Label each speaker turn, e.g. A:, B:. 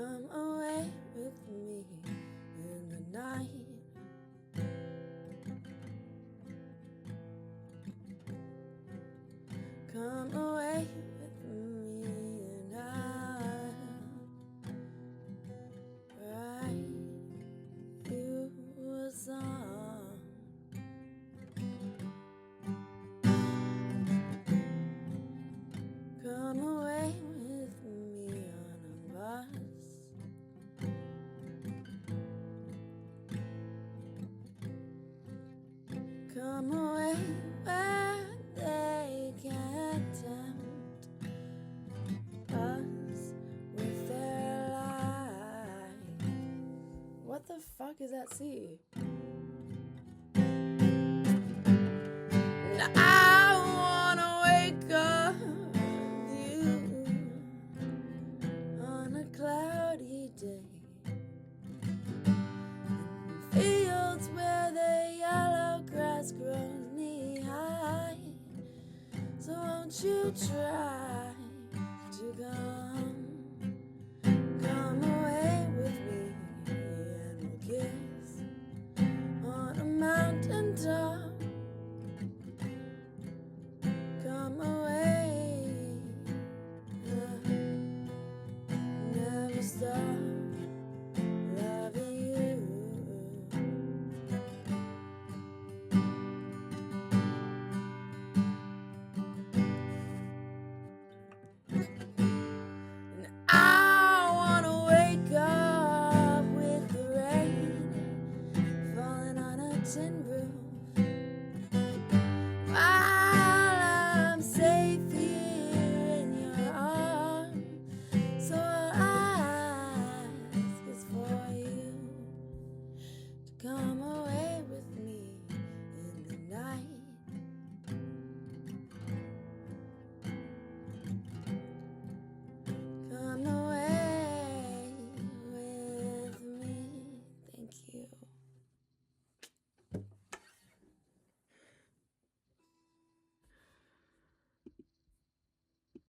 A: Come away with me in the night. Come away with me and I'll write you a song. Come away with me on a bus. Come away where they can't tempt us with their lies. What the fuck is that sea? Now I wanna wake up with you on a cloudy day, in fields where the yellow grass grows knee high. So won't you try